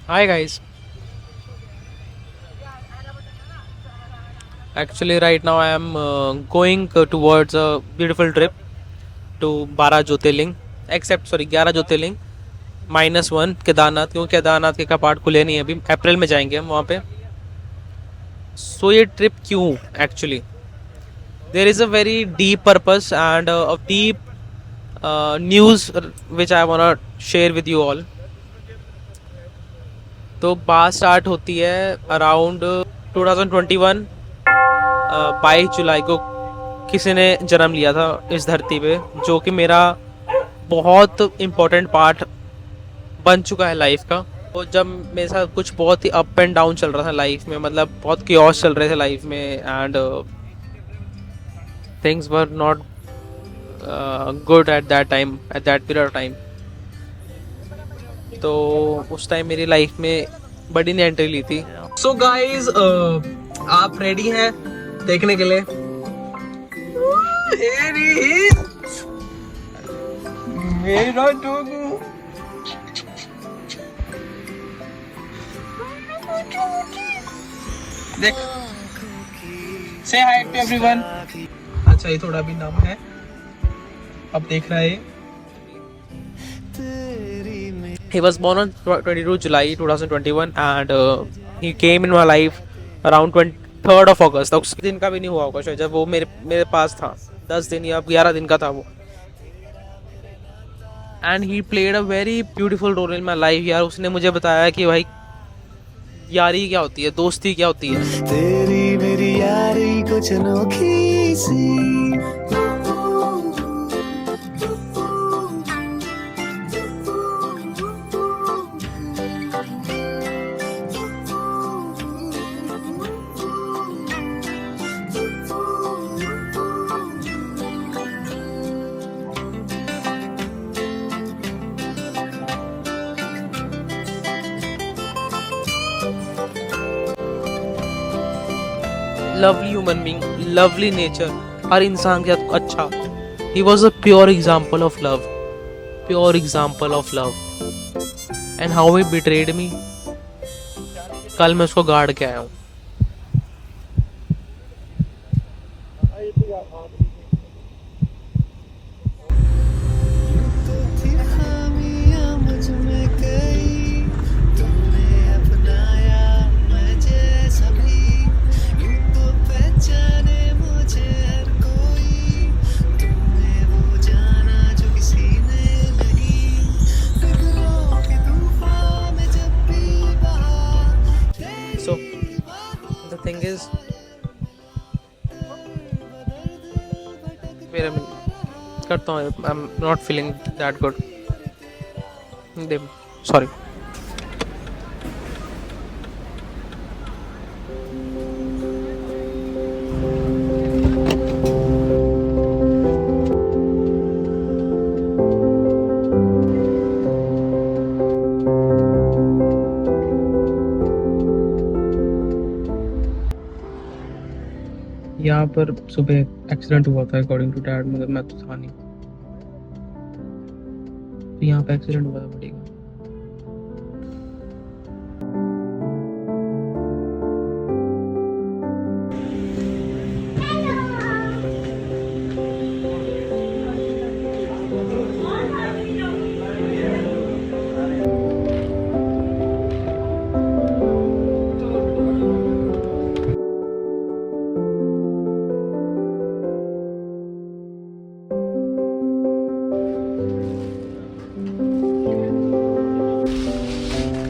Hi guys. Actually, right now I am going towards a beautiful trip to 12 Jyotirling. Except sorry 11 Jyotirling -1 Kedarnath, क्योंकि केदारनाथ के कपाट खुले नहीं है अभी, अप्रैल में जाएंगे हम वहाँ पे. सो ये ट्रिप क्यों actually, there is a very deep purpose and a deep news which I want share with you all. तो बात स्टार्ट होती है अराउंड 2021. 22 जुलाई को किसी ने जन्म लिया था इस धरती पे, जो कि मेरा बहुत इम्पोर्टेंट पार्ट बन चुका है लाइफ का. तो जब मेरे साथ कुछ बहुत ही अप एंड डाउन चल रहा था लाइफ में, मतलब बहुत क्योस चल रहे थे लाइफ में, and things were not good at that time, at that period of time. तो उस टाइम मेरी लाइफ में बड़ी ने एंट्री ली थी. सो गाइज, आप रेडी हैं देखने के लिए? मेरा डोगू देख, से हाय टू एवरीवन. अच्छा, ये थोड़ा भी नाम है, अब देख रहा है. He was born on 22 July 2021 and he came in my life around 23rd of August. तो उस दिन का भी नहीं हुआ होगा शायद, जब वो मेरे पास था. 10 दिन या 11 दिन का था वो. And he played a very beautiful role in my life. यार उसने मुझे बताया कि भाई यारी क्या होती है, दोस्ती क्या होती है. तेरी मेरी यारी कुछ अनोखी सी. Lovely human being, lovely nature, हर इंसान के साथ अच्छा. He was a pure example of love, pure example of love. And how he betrayed me. कल मैं उसको गार्ड के आया हूँ. So the thing is, मेरा करता हूँ, I am not feeling that good. Sorry. यहाँ पर सुबह एक्सीडेंट हुआ था अकॉर्डिंग टू डैड, मगर मैं तो था नहीं. तो यहाँ पे एक्सीडेंट हुआ था बड़ी का.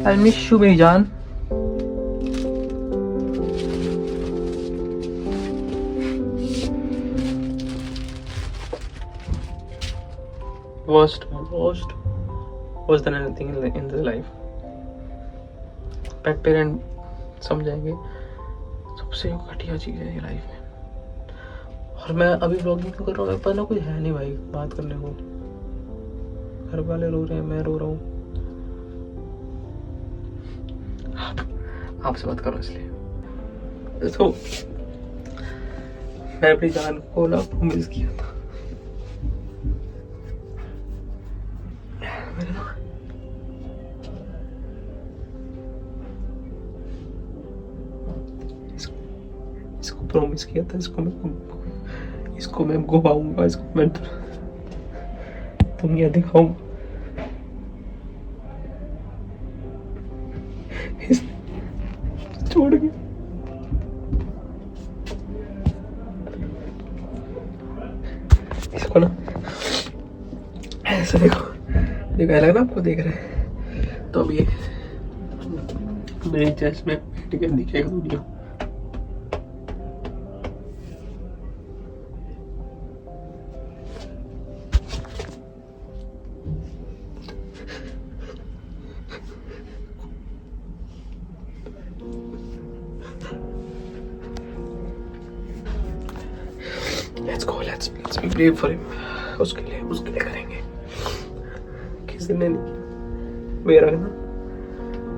I'll miss you, मेरी जान. Worst than anything in the life. Pet parent समझाएंगे, सबसे घटिया चीज़ है ये लाइफ में. और मैं अभी ब्लॉगिंग क्यों कर रहा हूँ, पर ना कोई है नहीं भाई बात करने को. घर वाले रो रहे हैं, मैं रो रहा हूँ. आपसे बात करो इसलिए. तो मैं अपनी जान को ना मिस किया था. प्रॉमिस किया था इसको मैं घुमाऊंगा, इसको मैं दुनिया दिखाऊंगा। छोड़ के इसको ना ऐसे देखो, ऐसा लग ना आपको देख रहे हैं, तो अब ये मेरे चेस्ट में बैठ के दिखेगा दुनिया। let's be brave for him। उसके लिए करेंगे। किसी ने नहीं किया मेरा ना,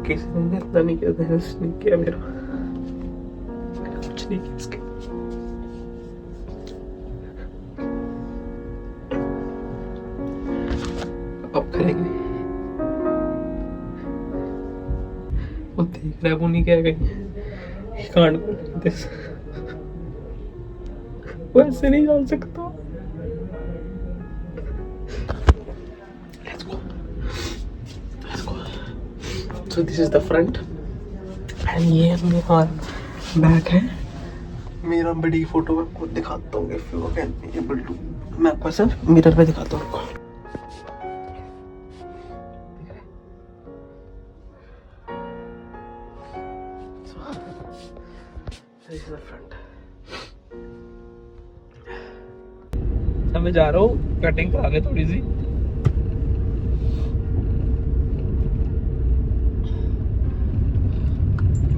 किसी ने इतना नहीं किया, नहीं किया मेरा कुछ नहीं किया इसके। अब करेंगे। वो देख रहा है, वो नहीं कह गई कांड को वो ऐसे नहीं डाल सकता। Let's go. So this is the front and ये मेरा बैक है। मेरा बड़ी फोटो मैं आपको दिखाता हूँ if you can be able to। मैं आपको सिर्फ मिरर पे दिखाता हूँ। This is the front। मैं जा रहा हूँ कटिंग करा के थोड़ी सी।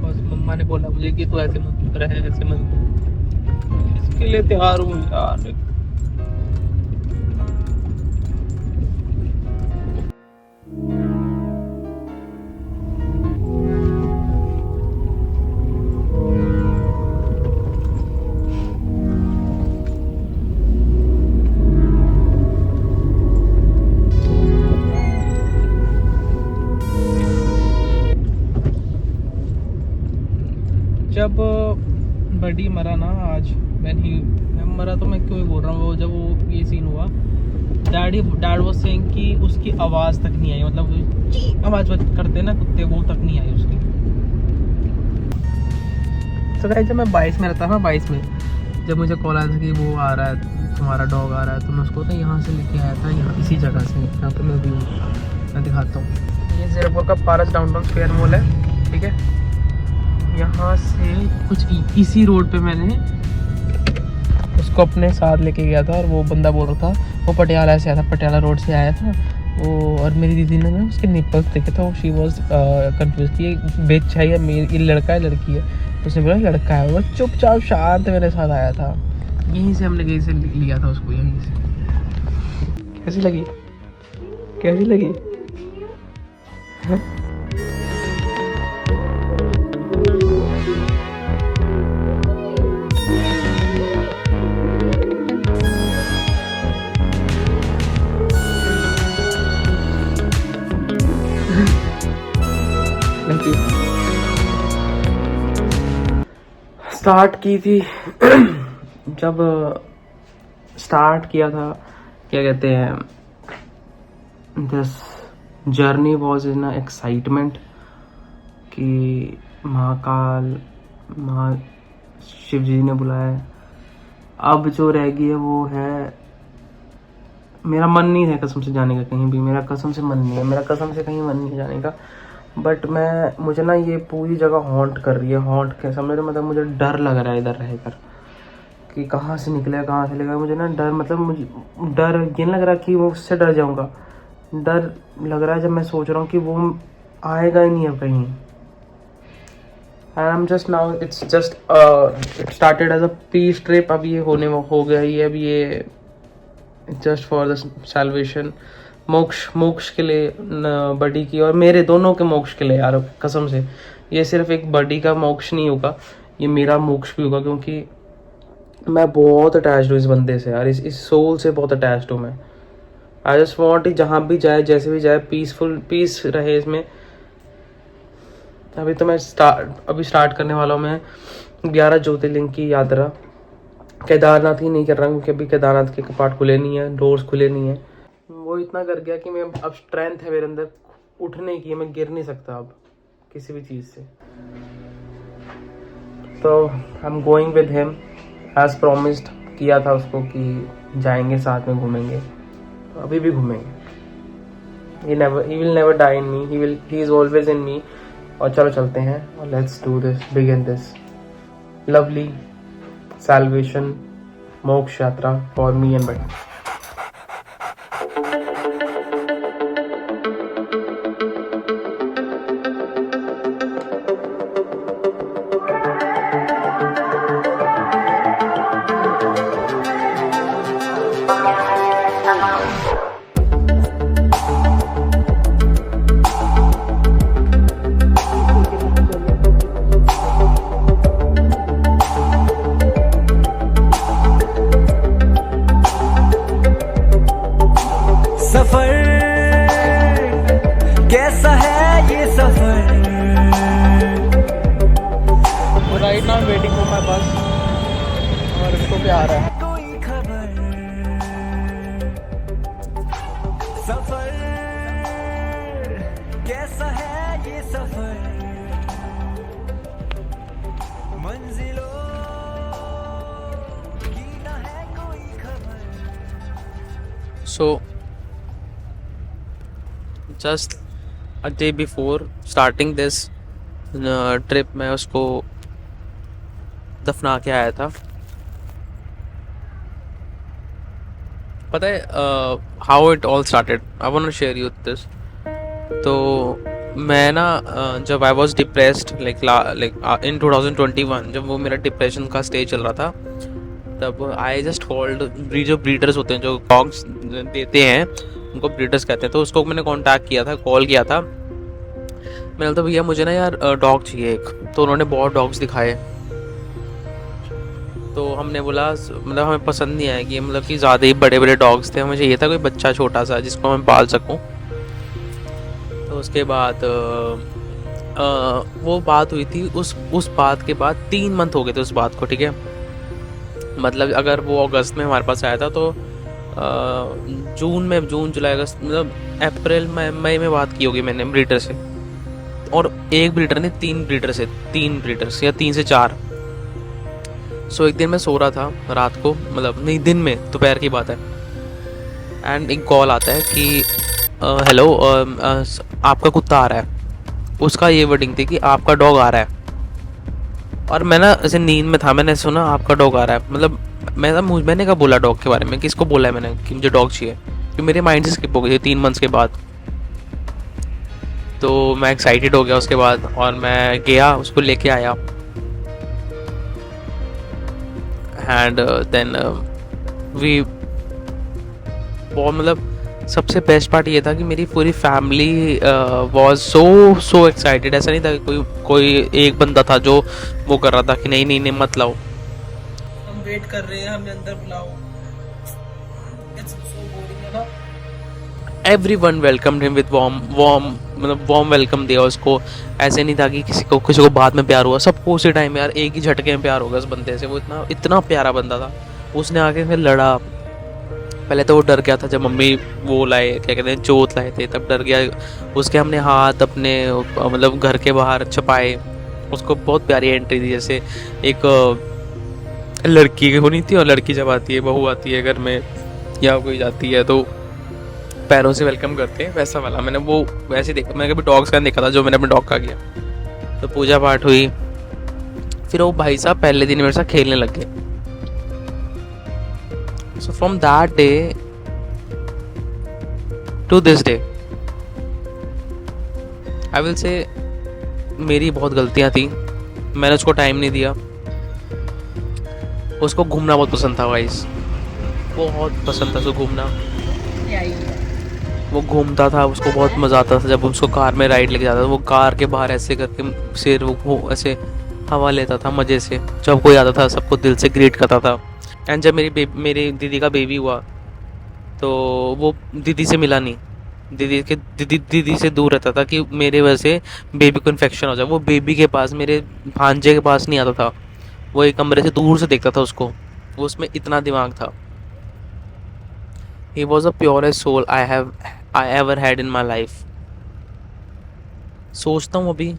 बस मम्मा ने बोला मुझे कि तू ऐसे मत रहे, ऐसे मत, इसके लिए तैयार हूँ यार। जब बडी मरा ना आज, मैं मरा तो मैं क्यों ही बोल रहा हूँ, जब वो ये सीन हुआ, डैड वाज सेइंग कि उसकी आवाज़ तक नहीं आई, मतलब आवाज़ करते ना कुत्ते, वो तक नहीं आई उसकी। तो जब मैं 22 में रहता था, 22 में जब मुझे कॉल आया था कि वो आ रहा है, तुम्हारा डॉग आ रहा है, तो मैं उसको तो यहाँ से लेके आया था, यहाँ इसी जगह से। यहाँ पे मैं दिखाता हूँ, ये ज़ीरकपुर का पारस डाउनटाउन स्क्वायर मॉल है, ठीक है। यहाँ से कुछ इसी रोड पे मैंने उसको अपने साथ लेके गया था, और वो बंदा बोल रहा था वो पटियाला से आया था, पटियाला रोड से आया था वो, और मेरी दीदी ने ना उसके निप्पल्स देखे था, शी वॉज कंफ्यूज कि ये बेच है या ये लड़का है लड़की है। उसने बोला लड़का है। वो चुपचाप शांत मेरे साथ आया था, यहीं से हमने कहीं से लिया था उसको, यहीं से। कैसी लगी, कैसी लगी? स्टार्ट की थी जब स्टार्ट किया था, क्या कहते हैं, this journey was in excitement कि महाकाल शिव जी ने बुलाया। अब जो रह गई है वो है, मेरा मन नहीं है कसम से जाने का कहीं भी, मेरा कसम से मन नहीं है, मेरा कसम से कहीं मन नहीं है जाने का। बट मुझे ना ये पूरी जगह हॉन्ट कर रही है, हॉन्ट के समझ रहे, मतलब मुझे डर लग रहा है इधर रहकर कि कहाँ से निकलेगा, कहाँ से लेगा। मुझे ना डर, मतलब मुझे डर ये नहीं लग रहा कि वो उससे डर जाऊँगा, डर लग रहा है जब मैं सोच रहा हूँ कि वो आएगा ही नहीं अब कहीं। And I am just now, it's just it started as a peace trip. अब ये हो गया ही, अब ये जस्ट फॉर द सैल्वेशन, मोक्ष के लिए, बडी की और मेरे दोनों के मोक्ष के लिए यार, कसम से। ये सिर्फ एक बडी का मोक्ष नहीं होगा, ये मेरा मोक्ष भी होगा, क्योंकि मैं बहुत अटैच्ड हूँ इस बंदे से यार, इस सोल से बहुत अटैच्ड हूँ मैं। आई जस्ट वॉन्ट, जहाँ भी जाए, जैसे भी जाए, पीस रहे इसमें। अभी तो मैं स्टार्ट करने वाला हूँ मैं 11 ज्योतिर्लिंग की यात्रा। केदारनाथ ही नहीं कर रहा हूँ क्योंकि अभी केदारनाथ के कपाट खुले नहीं है, डोर्स खुले नहीं है। वो इतना कर गया कि मैं अब स्ट्रेंथ है मेरे अंदर उठने की, मैं गिर नहीं सकता अब किसी भी चीज़ से। तो I am going with him as promised, किया था उसको कि जाएंगे साथ में घूमेंगे, तो अभी भी घूमेंगे। he will never die in me, he is always in me। और चलो चलते हैं और let's do this, begin this lovely salvation मोक्ष यात्रा for me and Buddy। सफर कैसा है ये सफर। Right now waiting for my bus और इसको प्यार है। कोई खबर सफर कैसा है ये सफर। मंजिलों की ना है कोई खबर। So just a day before starting this trip मैं उसको दफना के आया था। पता है how it all started, I want to share you this. तो मैं ना जब I was depressed like in 2021, जब वो मेरा डिप्रेशन का स्टेज चल रहा था, तब आई जस्ट कॉल्ड, जो ब्रीडर्स होते हैं जो डॉग्स देते हैं उनको ब्रीडर्स कहते हैं, तो उसको मैंने कांटेक्ट किया था, कॉल किया था। मैंने बोला भैया मुझे ना यार डॉग चाहिए एक। तो उन्होंने बहुत डॉग्स दिखाए, तो हमने बोला मतलब हमें पसंद नहीं आया कि मतलब कि ज़्यादा ही बड़े बड़े डॉग्स थे, हमें चाहिए था कोई बच्चा छोटा सा जिसको मैं पाल सकूं। तो उसके बाद वो बात हुई थी, उस बात के बाद 3 मंथ हो गए थे उस बात को, ठीक है। मतलब अगर वो अगस्त में हमारे पास आया था तो जून जुलाई अगस्त मतलब अप्रैल मई में बात की होगी मैंने ब्रीडर से। और एक ब्रीडर ने 3 ब्रीडर्स या 3 से 4। सो एक दिन मैं सो रहा था रात को, मतलब नहीं दिन में, दोपहर की बात है, एंड एक कॉल आता है कि हेलो आपका कुत्ता आ रहा है। उसका ये वर्डिंग थी कि आपका डॉग आ रहा है। और मैं ना ऐसे नींद में था, मैंने सुना आपका डॉग आ रहा है, मतलब मैंने कहा बोला डॉग के बारे में, किसको बोला है मैंने कि मुझे डॉग चाहिए, कि मेरे माइंड से स्किप हो गई 3 मंथ्स के बाद। तो मैं एक्साइटेड हो गया उसके बाद, और मैं गया उसको लेके आया। एंड देन वी बहुत मतलब सबसे बेस्ट पार्ट ये था कि मेरी पूरी फैमिली वाज सो एक्साइटेड। ऐसा नहीं था कि कोई एक बंदा था जो वो कर रहा था कि नहीं मत लाओ, हम वेट कर रहे हैं, हमें अंदर बुलाओ। इट्स सो बोरिंग ना। Everyone welcomed him with warm welcome दिया उसको। ऐसे नहीं था कि किसी को बाद में प्यार हुआ, सबको उसी टाइम यार एक ही झटके में प्यार होगा उस बंदे से। वो इतना प्यारा बंदा था। उसने आके फिर लड़ा। पहले तो वो डर गया था जब मम्मी वो लाए, क्या कहते हैं, जोत लाए थे, तब डर गया। उसके हमने हाथ अपने मतलब घर के बाहर छपाए। उसको बहुत प्यारी एंट्री दी, जैसे एक लड़की होनी थी, और लड़की जब आती है, बहू आती है घर में या कोई जाती है तो पैरों से वेलकम करते हैं, वैसा वाला मैंने वो वैसे देखा। मैंने कभी डॉग्स का देखा था जो मैंने अपने डॉग का किया। तो पूजा पाठ हुई, फिर वो भाई साहब पहले दिन मेरे साथ खेलने लग गए। So from that day to this day, I will say मेरी बहुत गलतियां थी। मैंने उसको टाइम नहीं दिया। उसको घूमना बहुत पसंद था गाइस, बहुत पसंद था उसको घूमना। वो घूमता था, उसको बहुत मज़ा आता था जब उसको कार में राइड लेके जाता था। वो कार के बाहर ऐसे करके सिर वो ऐसे हवा लेता था मज़े से। जब कोई आता था सबको दिल से ग्रीट करता था। एंड जब मेरी दीदी का बेबी हुआ तो वो दीदी से मिला नहीं, दीदी से दूर रहता था कि मेरे वजह से बेबी को इन्फेक्शन हो जाए। वो बेबी के पास, मेरे भांजे के पास नहीं आता था। वो एक कमरे से दूर से देखता था उसको, वो उसमें इतना दिमाग था। He was a purest soul I ever had in my life. सोचता हूँ अभी,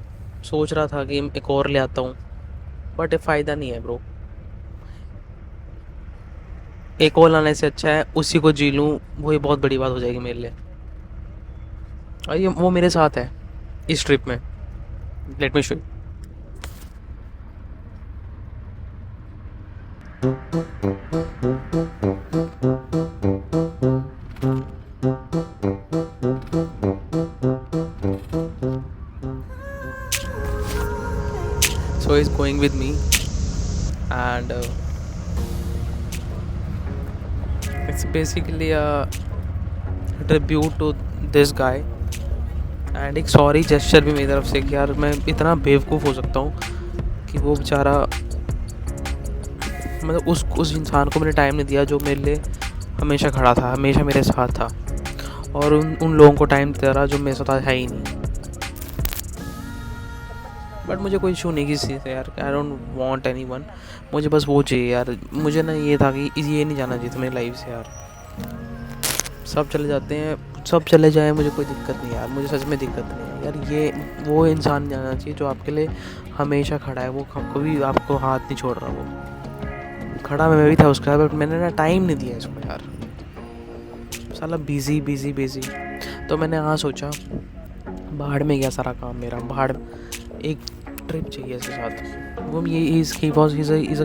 सोच रहा था कि एक और ले आता हूँ, बट फ़ायदा नहीं है ब्रो। एक और लाने से अच्छा है उसी को जी लूँ, वही बहुत बड़ी बात हो जाएगी मेरे लिए। और ये वो मेरे साथ है इस ट्रिप में। Let me show you. So he's going with me, and it's basically a tribute to this guy. And एक सॉरी जेस्चर भी मेरी तरफ से कि यार मैं इतना बेवकूफ़ हो सकता हूँ कि वो बेचारा, मतलब उस इंसान को मैंने टाइम नहीं दिया जो मेरे लिए हमेशा खड़ा था, हमेशा मेरे साथ था, और उन लोगों को टाइम दे रहा जो मेरे साथ है ही नहीं। बट मुझे कोई इशू नहीं किसी से यार, आई डोंट वांट एनीवन, मुझे बस वो चाहिए यार। मुझे ना ये था कि ये नहीं जाना चाहिए मेरी लाइफ से यार। सब चले जाते हैं, सब चले जाएं, मुझे कोई दिक्कत नहीं यार, मुझे सच में दिक्कत नहीं है यार। ये वो इंसान जाना चाहिए जो आपके लिए हमेशा खड़ा है, वो कभी आपको हाथ नहीं छोड़ रहा। वो खड़ा मैं भी था उसका, बट मैंने ना टाइम नहीं दिया इसको यार, साला बिज़ी बिज़ी बिज़ी। तो मैंने हाँ सोचा, बाहर में गया सारा काम मेरा, बाहर एक ट्रिप चाहिए इसके साथ। वो ये ही was a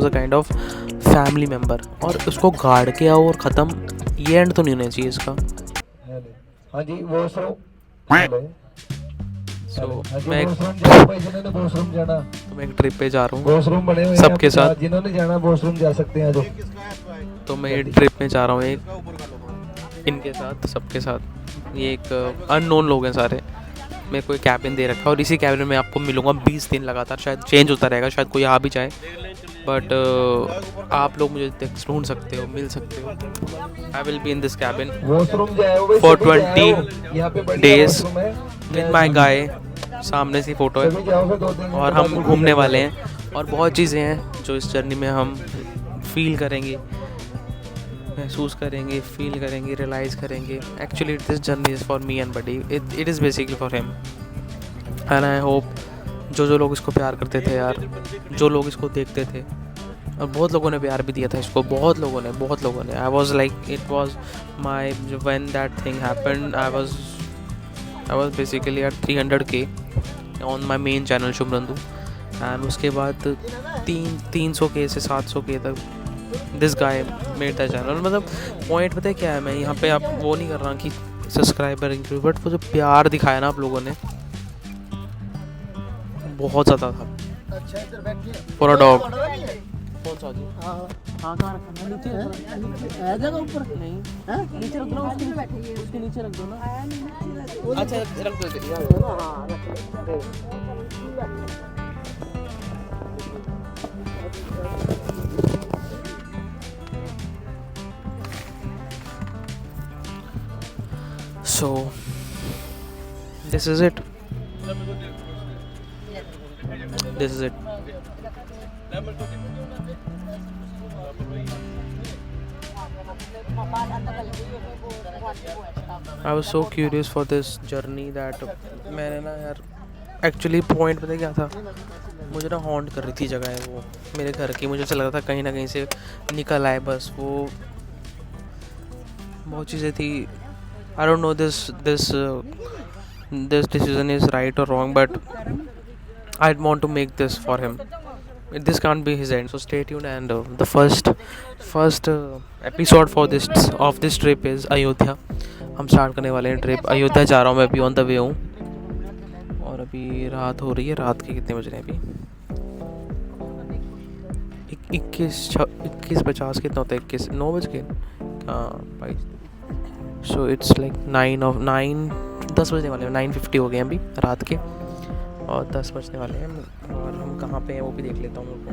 kind of family member, और उसको गाड़ के आओ और ख़त्म, ये एंड तो नहीं होना चाहिए इसका। हाँ जी वॉशरूम सो मैं वॉशरूम जाना, तो मैं एक ट्रिप पे जा रहा हूँ वॉशरूम बने हुए सबके साथ। जिन्होंने जाना वॉशरूम जा सकते हैं। तो मैं एक ट्रिप में जा रहा हूँ एक इनके साथ, सबके साथ। ये एक अननोन लोग हैं सारे। मेरे को एक कैबिन दे रखा है और इसी कैबिन में आपको मिलूँगा 20 दिन लगातार, शायद चेंज होता रहेगा, शायद कोई आ भी जाए, बट आप लोग मुझे ढूंढ सकते हो, मिल सकते हो। I will be in this cabin for 20 days with my guy. सामने से फ़ोटो है, और हम घूमने वाले हैं, और बहुत चीज़ें हैं जो इस जर्नी में हम फील करेंगे, महसूस करेंगे, फील करेंगे, रियलाइज़ करेंगे। Actually this journey is for me and buddy, it is basically for him. And I hope जो लोग इसको प्यार करते थे यार, जो लोग इसको देखते थे, और बहुत लोगों ने प्यार भी दिया था इसको, बहुत लोगों ने। I was like, it was my, when that thing happened, I was basically at 300K on my main channel Shubhnandu. And उसके बाद 300K से 700K तक this guy made the channel. मतलब पॉइंट पता है क्या है, मैं यहाँ पे आप वो नहीं कर रहा कि सब्सक्राइबर इंक्रीज, बट वो जो प्यार दिखाया ना आप लोगों ने, बहुत ज़्यादा था फॉर अ डॉग। कौन सा जी? हाँ कहाँ रखा? नीचे है जगह ऊपर नहीं है, नीचे रख दो, उसके नीचे रख दो ना। अच्छा रख दो। हाँ So this is it. I was so curious for this journey that मैंने ना यार, एक्चुअली पॉइंट पता है क्या था, मुझे ना हॉन्ट कर रही थी जगह है वो मेरे घर की। मुझे ऐसा लग रहा था कहीं ना कहीं से निकल आए बस, वो बहुत चीज़ें थी। I don't know this decision is right or wrong, but I want to make this for him. This can't be his end. So stay tuned, and the first episode for this trip is Ayodhya. हम start करने वाले हैं trip, Ayodhya जा रहा हूँ मैं, अभी on the way हूँ, और अभी रात हो रही है। रात के कितने बज रहे हैं अभी? 21:50 कितना होता है? 9 बज के, हाँ भाई। सो इट्स लाइक 10 बजने वाले हैं, 9:50 हो गए हैं अभी रात के, और 10 बजने वाले हैं। और हम कहाँ पे हैं वो भी देख लेता हूँ मेरे को।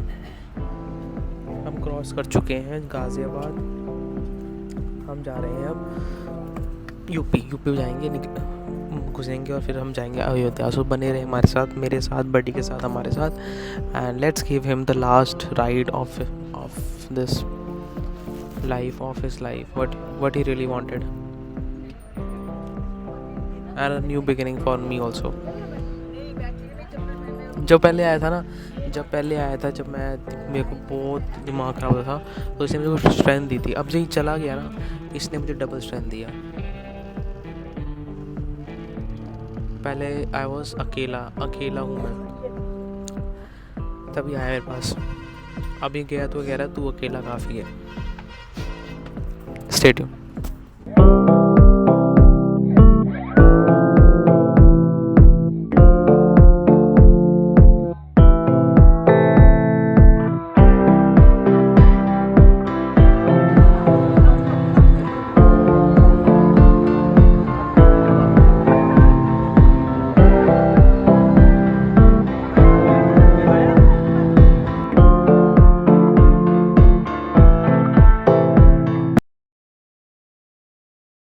हम क्रॉस कर चुके हैं गाज़ियाबाद, हम जा रहे हैं अब यूपी जाएंगे, घुसेंगे और फिर हम जाएंगे अयोध्या। सो बने रहे हमारे साथ, मेरे साथ, बडी के साथ, हमारे साथ, and let's give him the last ride of this life, of his life, what he really wanted, and a new beginning for me also. जब पहले आया था जब मेरे को बहुत दिमाग ख़राब होता था, तो इसने मुझे कुछ स्ट्रेंथ दी थी। अब जब ये चला गया ना, इसने मुझे डबल स्ट्रेंथ दिया। पहले आई वॉज अकेला हूँ मैं, तभी आया मेरे पास। अभी गया तो कह रहा है तू अकेला काफ़ी है। Stay tuned.